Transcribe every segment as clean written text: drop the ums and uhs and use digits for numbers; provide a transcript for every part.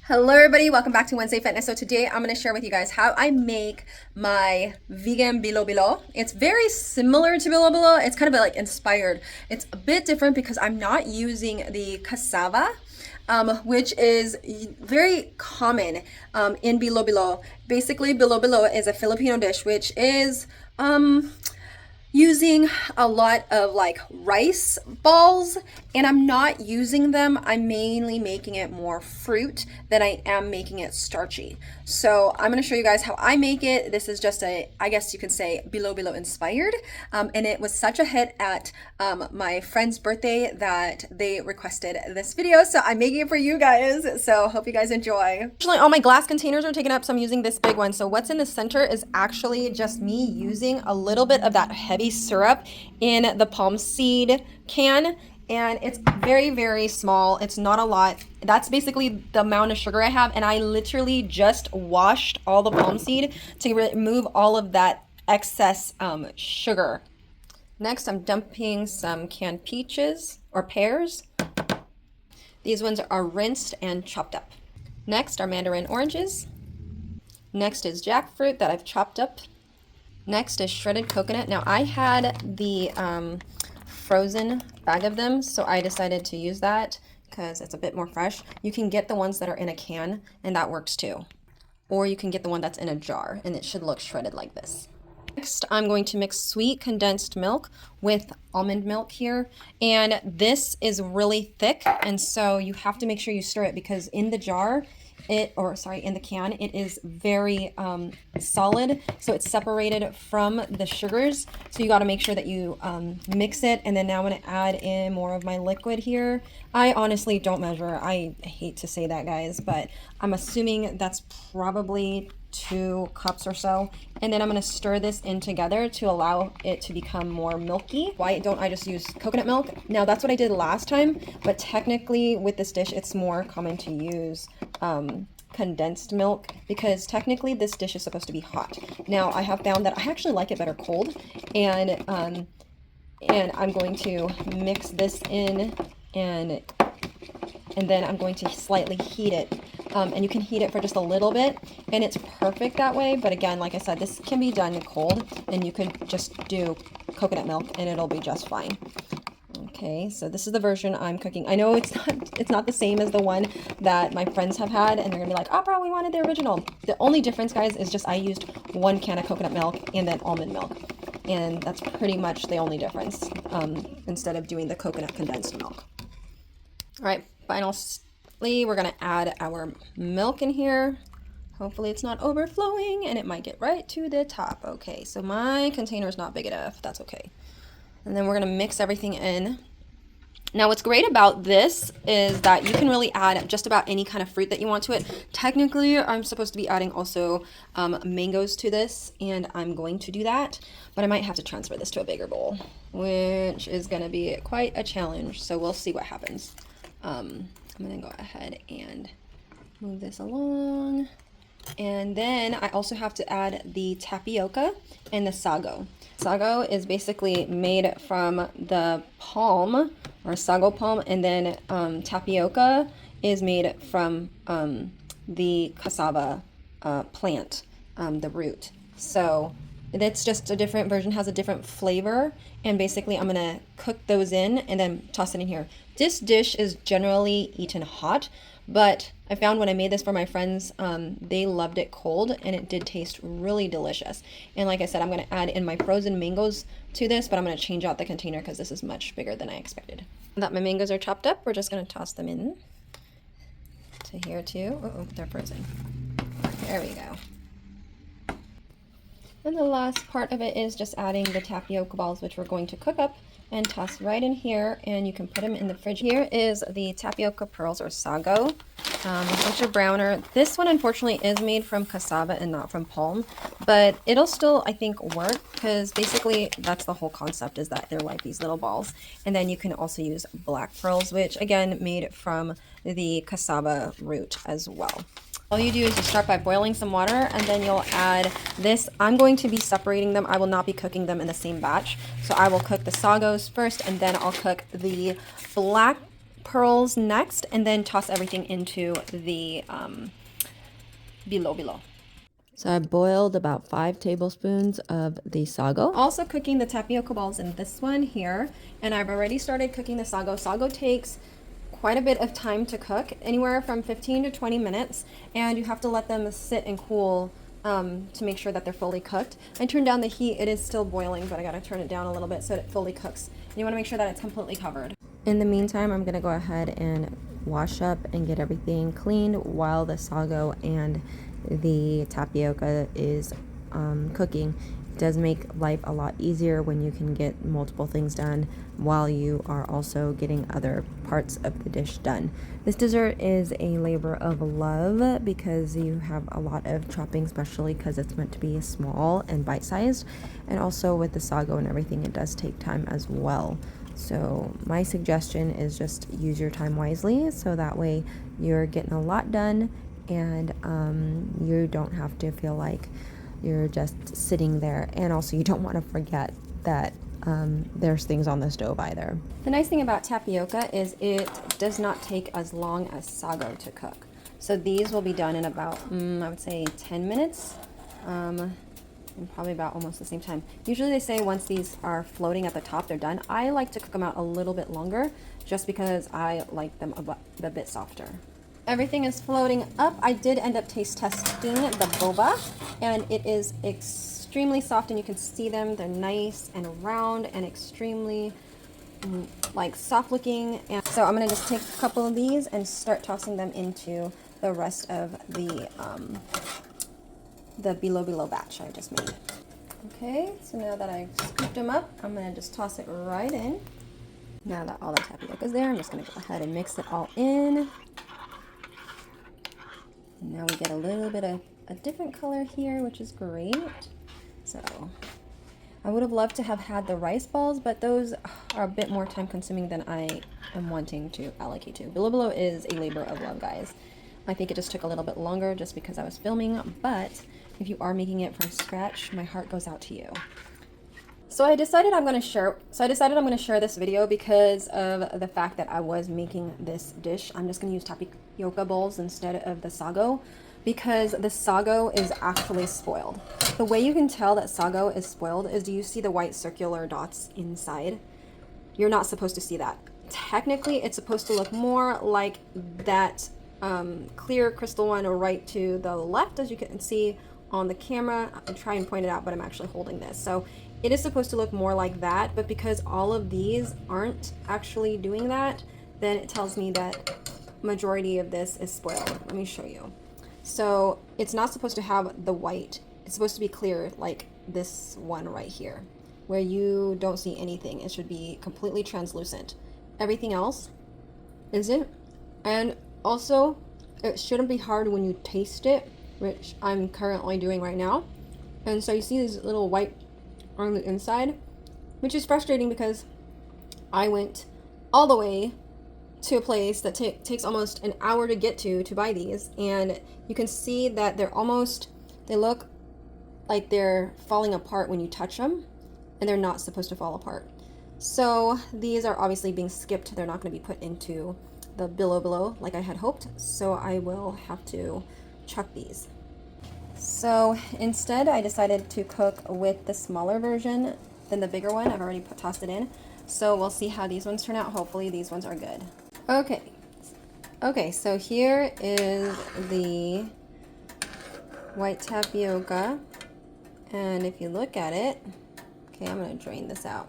Hello everybody, welcome back to Wednesday Fitness. So today I'm going to share with you guys how I make my vegan Bilo-Bilo. It's very similar to Bilo-Bilo. It's kind of like inspired. It's a bit different because I'm not using the cassava, which is very common in Bilo-Bilo. Basically, Bilo-Bilo is a Filipino dish which is using a lot of like rice balls, and I'm not using them. I'm mainly making it more fruit than I am making it starchy. So I'm going to show you guys how I make it. This is just I guess you can say Bilo-Bilo inspired, and it was such a hit at my friend's birthday that they requested this video, so I'm making it for you guys. So hope you guys enjoy. Actually, all my glass containers are taken up, so I'm using this big one. So what's in the center is actually just me using a little bit of that heavy syrup in the palm seed can, and it's very, very small. It's not a lot. That's basically the amount of sugar I have, and I literally just washed all the palm seed to remove all of that excess sugar. Next, I'm dumping some canned peaches or pears. These ones are rinsed and chopped up. Next are mandarin oranges. Next is jackfruit that I've chopped up. Next is shredded coconut. Now I had the frozen bag of them, so I decided to use that because it's a bit more fresh. You can get the ones that are in a can, and that works too. Or you can get the one that's in a jar, and it should look shredded like this. Next, I'm going to mix sweet condensed milk with almond milk here. And this is really thick, and so you have to make sure you stir it because in the jar, in the can, it is very solid, so it's separated from the sugars. So you got to make sure that you mix it. And then now I'm going to add in more of my liquid here. I honestly don't measure. I hate to say that, guys, but I'm assuming that's probably 2 cups or so. And then I'm going to stir this in together to allow it to become more milky. Why don't I just use coconut milk? Now that's what I did last time, but technically with this dish it's more common to use condensed milk because technically this dish is supposed to be hot. Now I have found that I actually like it better cold, and I'm going to mix this in, and then I'm going to slightly heat it. And you can heat it for just a little bit, and it's perfect that way. But again, like I said, this can be done cold, and you could just do coconut milk and it'll be just fine. Okay, so this is the version I'm cooking. I know it's not the same as the one that my friends have had, and they're gonna be like, oh bro, we wanted the original. The only difference, guys, is just I used 1 can of coconut milk and then almond milk, and that's pretty much the only difference, instead of doing the coconut condensed milk. All right, we're going to add our milk in here. Hopefully it's not overflowing, and it might get right to the top. Okay, so my container is not big enough. That's okay. And then we're going to mix everything in. Now what's great about this is that you can really add just about any kind of fruit that you want to it. Technically, I'm supposed to be adding also mangoes to this, and I'm going to do that, but I might have to transfer this to a bigger bowl, which is going to be quite a challenge. So we'll see what happens. I'm going to go ahead and move this along. And then I also have to add the tapioca and the sago. Sago is basically made from the palm or sago palm, and then tapioca is made from the cassava plant, the root. So it's just a different version, has a different flavor, and basically I'm gonna cook those in and then toss it in here. This dish is generally eaten hot, but I found when I made this for my friends, they loved it cold, and it did taste really delicious. And like I said, I'm gonna add in my frozen mangoes to this, but I'm gonna change out the container because this is much bigger than I expected. Now that my mangoes are chopped up, we're just gonna toss them in to here too. Oh, they're frozen. There we go. And the last part of it is just adding the tapioca balls, which we're going to cook up and toss right in here, and you can put them in the fridge. Here is the tapioca pearls or sago, which are browner. This one unfortunately is made from cassava and not from palm, but it'll still, I think, work because basically that's the whole concept, is that they're like these little balls. And then you can also use black pearls, which again made from the cassava root as well. All you do is you start by boiling some water, and then you'll add this. I'm going to be separating them. I will not be cooking them in the same batch. So I will cook the sagos first, and then I'll cook the black pearls next, and then toss everything into the Bilo-Bilo. So I boiled about 5 tablespoons of the sago. Also cooking the tapioca balls in this one here, and I've already started cooking the sago. Sago takes quite a bit of time to cook, anywhere from 15 to 20 minutes, and you have to let them sit and cool to make sure that they're fully cooked. I turned down the heat. It is still boiling, but I gotta turn it down a little bit so it fully cooks. And you wanna make sure that it's completely covered. In the meantime, I'm gonna go ahead and wash up and get everything cleaned while the sago and the tapioca is cooking. It does make life a lot easier when you can get multiple things done while you are also getting other parts of the dish done. This dessert is a labor of love because you have a lot of chopping, especially because it's meant to be small and bite-sized, and also with the sago and everything, it does take time as well. So my suggestion is just use your time wisely so that way you're getting a lot done, and you don't have to feel like you're just sitting there, and also you don't want to forget that there's things on the stove either. The nice thing about tapioca is it does not take as long as sago to cook. So these will be done in about, I would say 10 minutes, and probably about almost the same time. Usually they say once these are floating at the top, they're done. I like to cook them out a little bit longer just because I like them a bit softer. Everything is floating up. I did end up taste testing the boba, and it is extremely soft, and you can see them. They're nice and round and extremely like soft looking. And so I'm gonna just take a couple of these and start tossing them into the rest of the Bilo-Bilo batch I just made. Okay, so now that I've scooped them up, I'm gonna just toss it right in. Now that all the tapioca is there, I'm just gonna go ahead and mix it all in. And now we get a little bit of a different color here, which is great. So I would have loved to have had the rice balls, but those are a bit more time consuming than I am wanting to allocate to. Bilo-Bilo is a labor of love, guys. I think it just took a little bit longer just because I was filming, but if you are making it from scratch, my heart goes out to you. So I decided I'm going to share this video because of the fact that I was making this dish. I'm just going to use tapioca bowls instead of the sago because the sago is actually spoiled. The way you can tell that sago is spoiled is, do you see the white circular dots inside? You're not supposed to see that. Technically, it's supposed to look more like that clear crystal one right to the left, as you can see on the camera. I try and point it out, but I'm actually holding this. So it is supposed to look more like that, but because all of these aren't actually doing that, then it tells me that majority of this is spoiled. Let me show you. So it's not supposed to have the white. It's supposed to be clear like this one right here, where you don't see anything. It should be completely translucent. Everything else isn't. And also, it shouldn't be hard when you taste it, which I'm currently doing right now. And so you see these little white on the inside, which is frustrating because I went all the way to a place that takes almost an hour to get to buy these, and you can see that they look like they're falling apart when you touch them, and they're not supposed to fall apart. So these are obviously being skipped. They're not going to be put into the Bilo-Bilo like I had hoped, so I will have to chuck these. So instead, I decided to cook with the smaller version than the bigger one. I've already tossed it in. So we'll see how these ones turn out. Hopefully these ones are good. Okay, so here is the white tapioca. And if you look at it, okay, I'm gonna drain this out.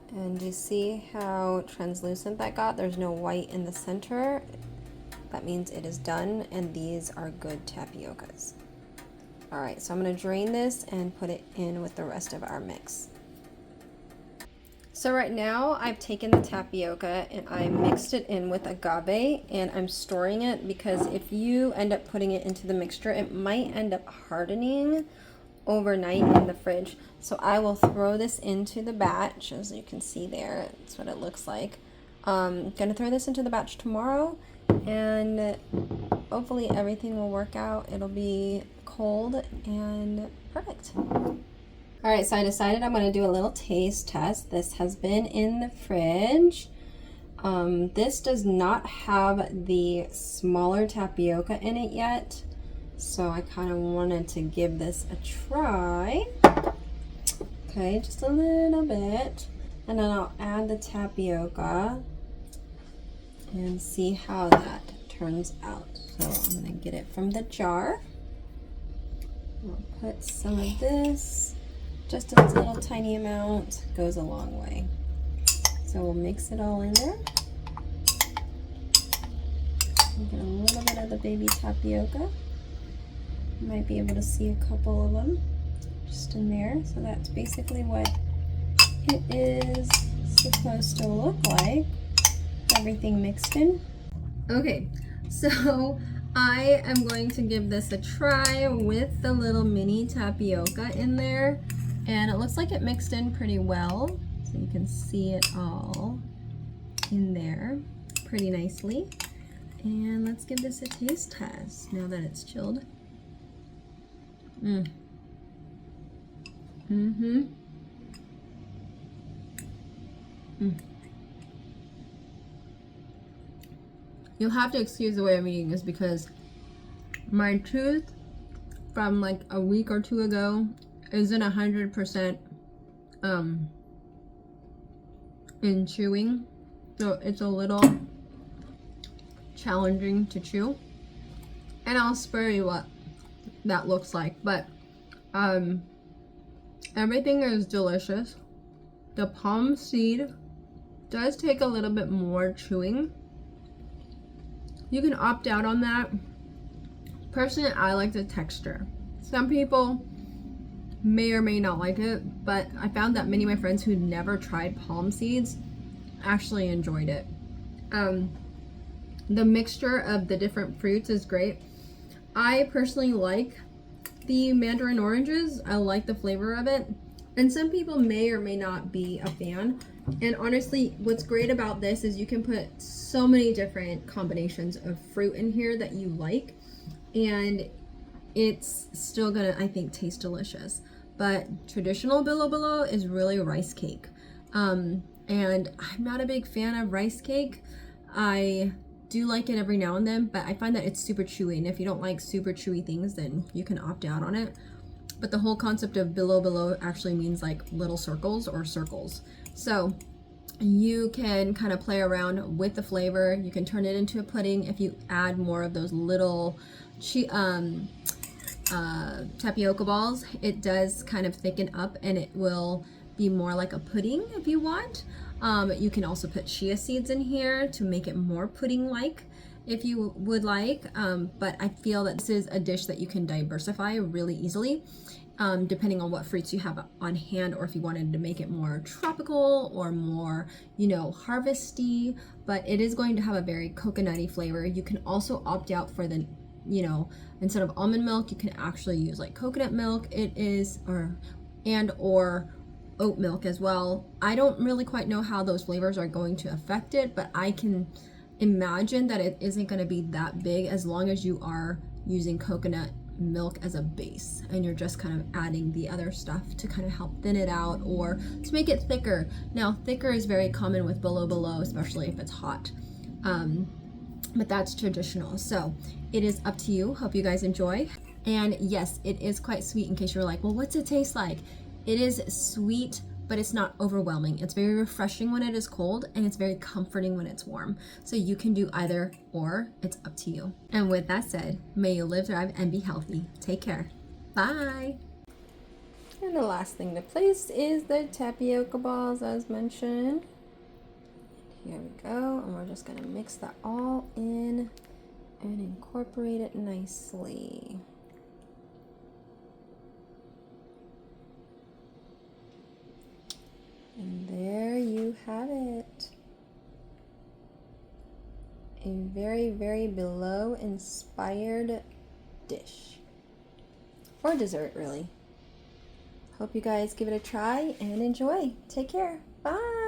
And you see how translucent that got? There's no white in the center. That means it is done, and these are good tapiocas. All right, so I'm gonna drain this and put it in with the rest of our mix. So right now I've taken the tapioca and I mixed it in with agave, and I'm storing it because if you end up putting it into the mixture, it might end up hardening overnight in the fridge. So I will throw this into the batch. As you can see there, that's what it looks like. I'm gonna throw this into the batch tomorrow, and hopefully everything will work out. It'll be cold and perfect. All right, so I decided I'm gonna do a little taste test. This has been in the fridge This does not have the smaller tapioca in it yet, so I kind of wanted to give this a try. Okay, just a little bit, and then I'll add the tapioca and see how that turns out. So I'm gonna get it from the jar. I'll put some of this, just a little tiny amount, goes a long way. So we'll mix it all in there. We'll get a little bit of the baby tapioca. You might be able to see a couple of them just in there. So that's basically what it is supposed to look like. Everything mixed in. Okay, so I am going to give this a try with the little mini tapioca in there. And it looks like it mixed in pretty well. So you can see it all in there pretty nicely. And let's give this a taste test now that it's chilled. You'll have to excuse the way I'm eating this because my tooth from like a week or two ago isn't 100% in chewing, so it's a little challenging to chew, and I'll spare you what that looks like, but everything is delicious. The palm seed does take a little bit more chewing. You can opt out on that. Personally, I like the texture. Some people may or may not like it, but I found that many of my friends who never tried palm seeds actually enjoyed it. The mixture of the different fruits is great. I personally like the mandarin oranges. I like the flavor of it, and some people may or may not be a fan. And honestly, what's great about this is you can put so many different combinations of fruit in here that you like, and it's still gonna, I think, taste delicious. But traditional Bilo-Bilo is really rice cake. And I'm not a big fan of rice cake. I do like it every now and then, but I find that it's super chewy. And if you don't like super chewy things, then you can opt out on it. But the whole concept of Bilo-Bilo actually means like little circles or circles. So you can kind of play around with the flavor. You can turn it into a pudding if you add more of those little tapioca balls. It does kind of thicken up and it will be more like a pudding if you want. You can also put chia seeds in here to make it more pudding-like if you would like, but I feel that this is a dish that you can diversify really easily, depending on what fruits you have on hand, or if you wanted to make it more tropical or more, harvesty. But it is going to have a very coconutty flavor. You can also opt out for the, instead of almond milk, you can actually use like coconut milk. It is, or oat milk as well. I don't really quite know how those flavors are going to affect it, but I can imagine that it isn't going to be that big as long as you are using coconut milk as a base and you're just kind of adding the other stuff to kind of help thin it out or to make it thicker. Now, thicker is very common with Bilo-Bilo, especially if it's hot. But that's traditional. So it is up to you. Hope you guys enjoy. And yes, it is quite sweet, in case you're like, well, what's it taste like? It is sweet, but it's not overwhelming. It's very refreshing when it is cold, and it's very comforting when it's warm. So you can do either or, it's up to you. And with that said, may you live, thrive, and be healthy. Take care. Bye. And the last thing to place is the tapioca balls, as mentioned. Here we go, and we're just gonna mix that all in and incorporate it nicely. And there you have it. A very, very Bilo inspired dish. Or dessert, really. Hope you guys give it a try and enjoy. Take care. Bye.